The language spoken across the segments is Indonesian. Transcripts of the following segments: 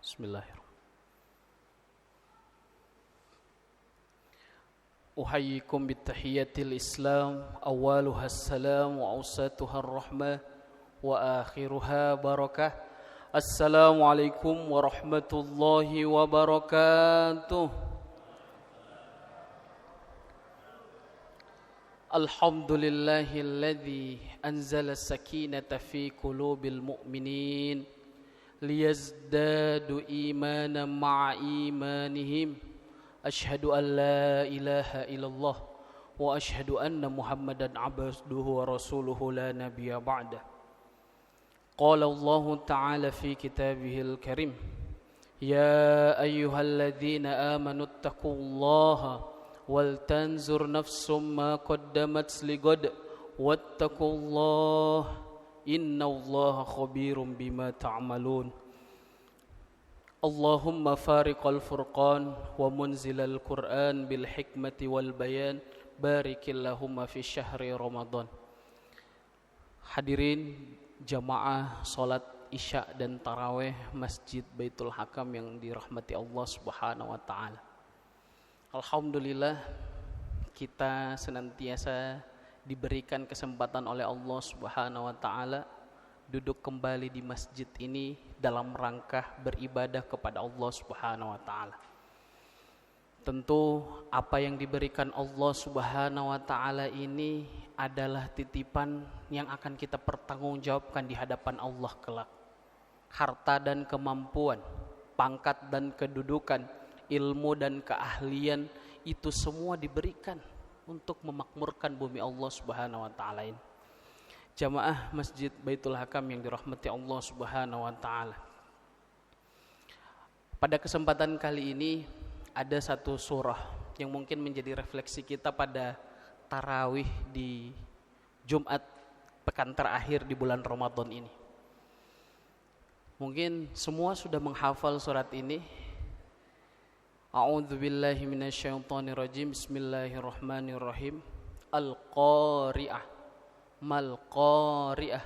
Bismillahirrahmanirrahim. Uhayyikum bittahiyyatil Islam, awwaluha assalam wa awsatuha ar-rahmah wa akhiruha barakah. Assalamualaikum warahmatullahi wabarakatuh. Alhamdulillahilladzi anzala as-sakinata fi qulubil mu'minin liyazdadu imanan ma'a imanihim. Asyhadu an la ilaha illallah wa asyhadu anna Muhammadan abduhu wa rasuluhu la nabiyya ba'dah. Qala Allah ta'ala fi kitabihil karim, ya ayyuhalladzina amanu taqullaha wal tanzur nafsum ma qaddamat ligad wattaqullaha innallaha khabirum bima ta'malun. Allahumma fariqal furqan wa munzilal Qur'an bil hikmati wal bayan, barikillahumma fi syahri Ramadan. Hadirin jamaah salat Isya dan Tarawih Masjid Baitul Hakam yang dirahmati Allah Subhanahu wa taala. Alhamdulillah kita senantiasa diberikan kesempatan oleh Allah Subhanahu wa taala duduk kembali di masjid ini dalam rangka beribadah kepada Allah Subhanahu wa taala. Tentu apa yang diberikan Allah Subhanahu wa taala ini adalah titipan yang akan kita pertanggungjawabkan di hadapan Allah kelak. Harta dan kemampuan, pangkat dan kedudukan, ilmu dan keahlian itu semua diberikan untuk memakmurkan bumi Allah Subhanahu wa taala ini. Jamaah Masjid Baitul Hakam yang dirahmati Allah Subhanahu wa taala. Pada kesempatan kali ini ada satu surah yang mungkin menjadi refleksi kita pada tarawih di Jumat pekan terakhir di bulan Ramadan ini. Mungkin semua sudah menghafal surat ini. A'udzubillahi minasyaitonirrajim. Bismillahirrahmanirrahim. Al-Qari'ah. Mal qari'ah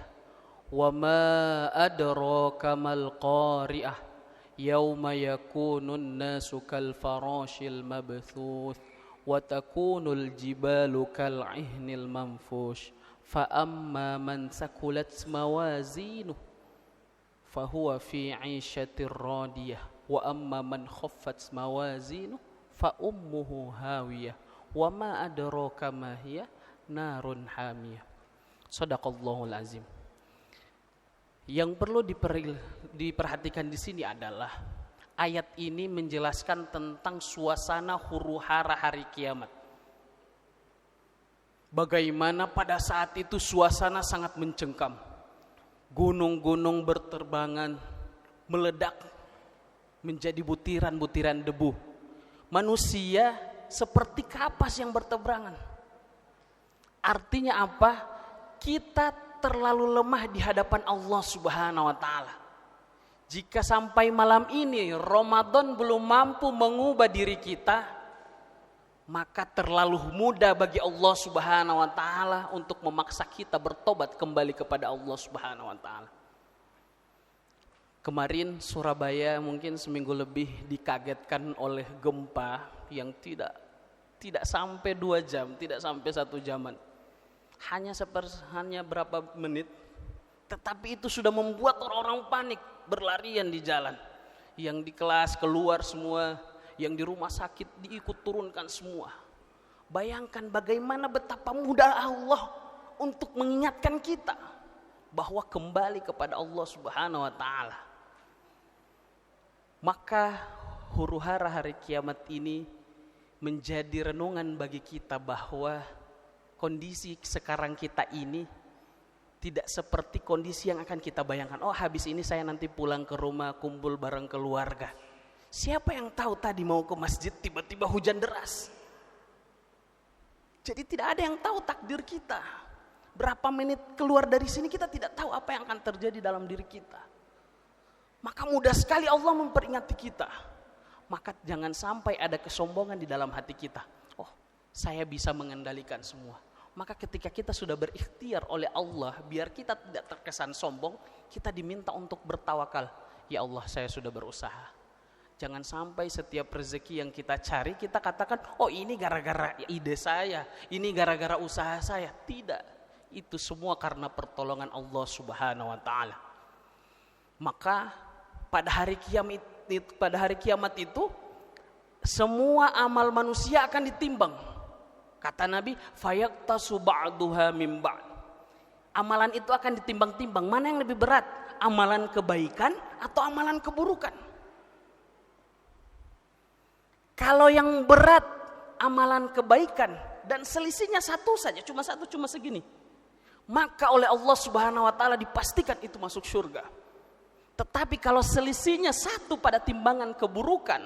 wa ma adraka mal qari'ah yauma yakunun nasu kal farashil mabthuth wa takunul jibalu kal ihnil manfush fa amma man sakulat mawazinuh fahuwa fi 'ishatir radiyah wa amma man khaffat mawazinuh fa ummuhu hawiyah wa ma adraka ma hiya narun hamiyah. Shadaqallahul azim. Yang perlu diperhatikan di sini adalah ayat ini menjelaskan tentang suasana huru-hara hari kiamat. Bagaimana pada saat itu suasana sangat mencengkam. Gunung-gunung berterbangan, meledak menjadi butiran-butiran debu. Manusia seperti kapas yang bertebarangan. Artinya apa? Kita terlalu lemah di hadapan Allah Subhanahu wa taala. Jika sampai malam ini Ramadan belum mampu mengubah diri kita, maka terlalu mudah bagi Allah Subhanahu wa taala untuk memaksa kita bertobat kembali kepada Allah Subhanahu wa taala. Kemarin Surabaya mungkin seminggu lebih dikagetkan oleh gempa yang tidak sampai 2 jam, tidak sampai 1 jaman. Hanya berapa menit, tetapi itu sudah membuat orang-orang panik, berlarian di jalan. Yang di kelas keluar semua, yang di rumah sakit diikut turunkan semua. Bayangkan bagaimana betapa mudah Allah untuk mengingatkan kita bahwa kembali kepada Allah Subhanahu wa taala. Maka huru-hara hari kiamat ini menjadi renungan bagi kita bahwa kondisi sekarang kita ini tidak seperti kondisi yang akan kita bayangkan. Oh, habis ini saya nanti pulang ke rumah kumpul bareng keluarga. Siapa yang tahu tadi mau ke masjid tiba-tiba hujan deras. Jadi tidak ada yang tahu takdir kita. Berapa menit keluar dari sini kita tidak tahu apa yang akan terjadi dalam diri kita. Maka mudah sekali Allah memperingati kita. Maka jangan sampai ada kesombongan di dalam hati kita. Oh, saya bisa mengendalikan semua. Maka ketika kita sudah berikhtiar oleh Allah, biar kita tidak terkesan sombong, kita diminta untuk bertawakal. ya Allah saya sudah berusaha. Jangan sampai setiap rezeki yang kita cari kita katakan, oh ini gara-gara ide saya, ini gara-gara usaha saya. Tidak, itu semua karena pertolongan Allah Subhanahu wa taala. Maka pada hari kiamat itu semua amal manusia akan ditimbang. Kata Nabi, fayaqtasu ba'duha min ba'd. Amalan itu akan ditimbang-timbang, mana yang lebih berat? Amalan kebaikan atau amalan keburukan? Kalau yang berat amalan kebaikan dan selisihnya satu saja, cuma segini, maka oleh Allah Subhanahu wa taala dipastikan itu masuk surga. Tetapi kalau selisihnya satu pada timbangan keburukan,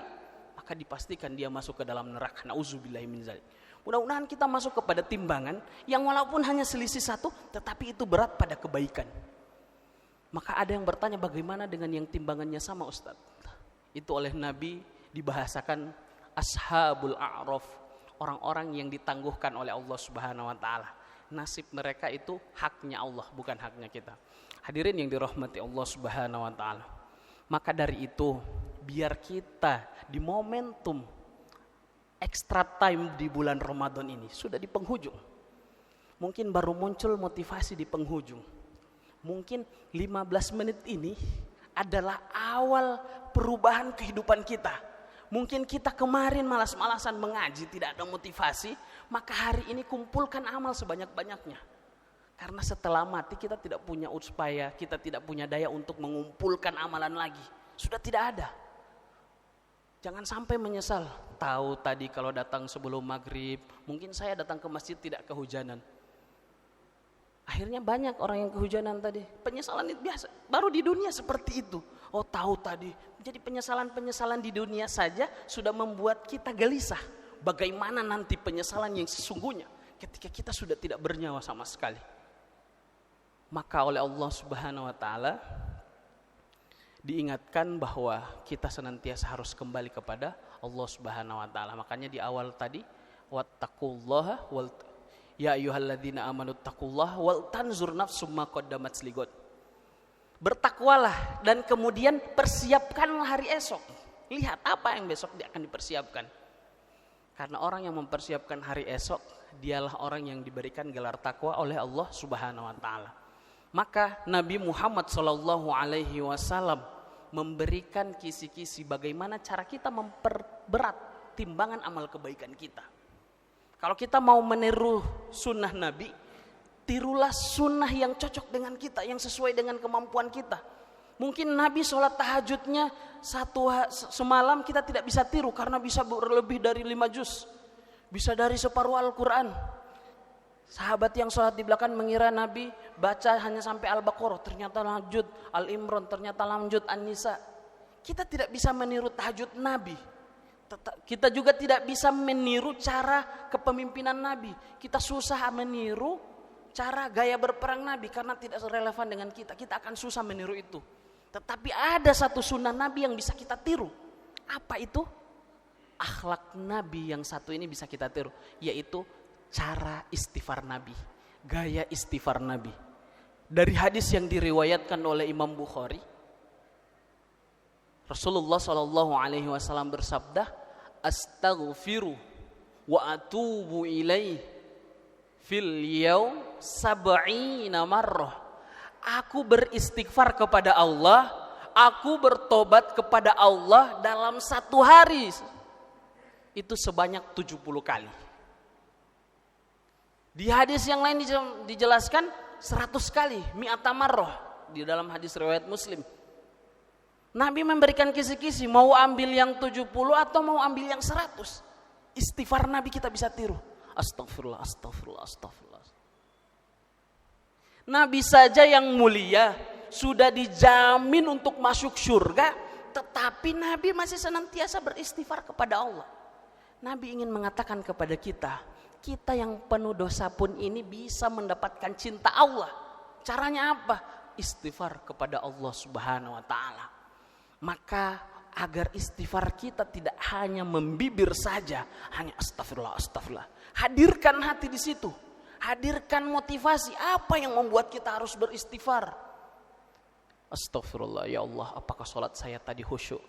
maka dipastikan dia masuk ke dalam neraka. Nauzubillahi min dzalik. Mudah-mudahan kita masuk kepada timbangan yang walaupun hanya selisih satu, tetapi itu berat pada kebaikan. Maka ada yang bertanya, bagaimana dengan yang timbangannya sama Ustaz? Itu oleh Nabi dibahasakan ashabul a'raf, orang-orang yang ditangguhkan oleh Allah Subhanahu wa taala. Nasib mereka itu haknya Allah, bukan haknya kita. Hadirin yang dirahmati Allah Subhanahu wa taala. Maka dari itu, biar kita di momentum extra time di bulan Ramadan ini sudah di penghujung. Mungkin baru muncul motivasi di penghujung. Mungkin 15 menit ini adalah awal perubahan kehidupan kita. Mungkin kita kemarin malas-malasan mengaji, tidak ada motivasi, maka hari ini kumpulkan amal sebanyak-banyaknya. Karena setelah mati kita tidak punya upaya, kita tidak punya daya untuk mengumpulkan amalan lagi. Sudah tidak ada. Jangan sampai menyesal. Tahu tadi kalau datang sebelum maghrib, mungkin saya datang ke masjid tidak kehujanan. Akhirnya banyak orang yang kehujanan tadi. Penyesalan itu biasa. Baru di dunia seperti itu. Oh tahu tadi. Jadi penyesalan-penyesalan di dunia saja sudah membuat kita gelisah. Bagaimana nanti penyesalan yang sesungguhnya ketika kita sudah tidak bernyawa sama sekali. Maka oleh Allah Subhanahu wa taala diingatkan bahwa kita senantiasa harus kembali kepada Allah Subhanahu wa taala. Makanya di awal tadi, wattaqullaha wal ya ayyuhalladzina amanu taqullaha wal tanzur nafsum ma qaddamat lighad. Bertakwalah dan kemudian persiapkanlah hari esok. Lihat apa yang besok dia akan dipersiapkan. Karena orang yang mempersiapkan hari esok, dialah orang yang diberikan gelar takwa oleh Allah Subhanahu wa taala. Maka Nabi Muhammad sallallahu alaihi wasallam memberikan kisi-kisi bagaimana cara kita memperberat timbangan amal kebaikan kita. Kalau kita mau meniru sunnah Nabi, tirulah sunnah yang cocok dengan kita, yang sesuai dengan kemampuan kita. Mungkin Nabi sholat tahajudnya semalam kita tidak bisa tiru karena bisa berlebih dari 5 juz, bisa dari separuh Al-Quran. Sahabat yang sholat di belakang mengira Nabi baca hanya sampai Al-Baqarah, ternyata lanjut Al-Imran, ternyata lanjut An-Nisa. Kita tidak bisa meniru tahajud Nabi. Kita juga tidak bisa meniru cara kepemimpinan Nabi. Kita susah meniru cara gaya berperang Nabi karena tidak relevan dengan kita. Kita akan susah meniru itu. Tetapi ada satu sunnah Nabi yang bisa kita tiru. Apa itu? Akhlak Nabi yang satu ini bisa kita tiru, yaitu cara istighfar Nabi, gaya istighfar Nabi. Dari hadis yang diriwayatkan oleh Imam Bukhari, Rasulullah sallallahu alaihi wasallam bersabda, "Astaghfiru wa atubu ilaih fil yaum 70 marrah." Aku beristighfar kepada Allah, aku bertobat kepada Allah dalam satu hari itu sebanyak 70 kali. Di hadis yang lain dijelaskan 100 kali, mi'ata marrah di dalam hadis riwayat Muslim. Nabi memberikan kisi-kisi, mau ambil yang 70 atau mau ambil yang 100. Istighfar Nabi kita bisa tiru. Astagfirullah, astagfirullah, astagfirullah. Nabi saja yang mulia sudah dijamin untuk masuk surga, tetapi Nabi masih senantiasa beristighfar kepada Allah. Nabi ingin mengatakan kepada kita, kita yang penuh dosa pun ini bisa mendapatkan cinta Allah. Caranya apa? Istighfar kepada Allah Subhanahu wa taala. Maka agar istighfar kita tidak hanya membibir saja, hanya astagfirullah, astagfirullah. Hadirkan hati di situ. Hadirkan motivasi apa yang membuat kita harus beristighfar. Astaghfirullah ya Allah, apakah sholat saya tadi khusyuk?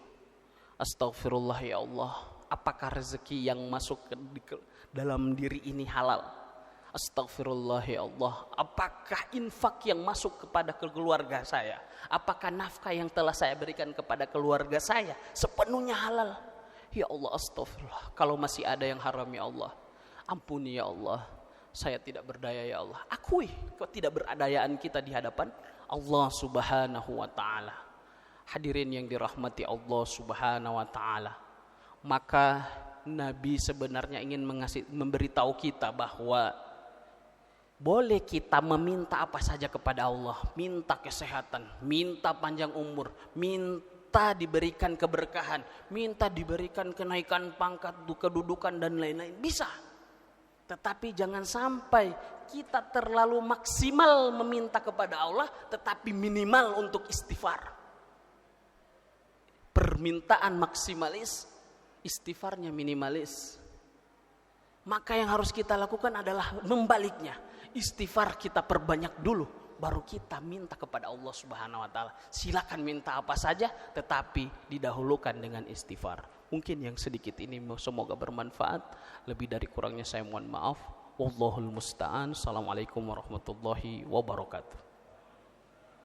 Astaghfirullah ya Allah, apakah rezeki yang masuk ke dalam diri ini halal? Astaghfirullah ya Allah, apakah infak yang masuk kepada keluarga saya, apakah nafkah yang telah saya berikan kepada keluarga saya sepenuhnya halal? Ya Allah, astaghfirullah. Kalau masih ada yang haram ya Allah, ampuni ya Allah. Saya tidak berdaya ya Allah. Akui ketidakberdayaan kita di hadapan Allah Subhanahu wa taala. Hadirin yang dirahmati Allah Subhanahu wa taala. Maka Nabi sebenarnya ingin memberitahu kita bahwa boleh kita meminta apa saja kepada Allah, minta kesehatan, minta panjang umur, minta diberikan keberkahan, minta diberikan kenaikan pangkat, kedudukan dan lain-lain, bisa. Tetapi jangan sampai kita terlalu maksimal meminta kepada Allah, tetapi minimal untuk istighfar. Permintaan maksimalis, istighfarnya minimalis. Maka yang harus kita lakukan adalah membaliknya. Istighfar kita perbanyak dulu, baru kita minta kepada Allah Subhanahu wa taala. Silakan minta apa saja, tetapi didahulukan dengan istighfar. Mungkin yang sedikit ini semoga bermanfaat. Lebih dari kurangnya saya mohon maaf. Wallahul musta'an. Assalamualaikum warahmatullahi wabarakatuh.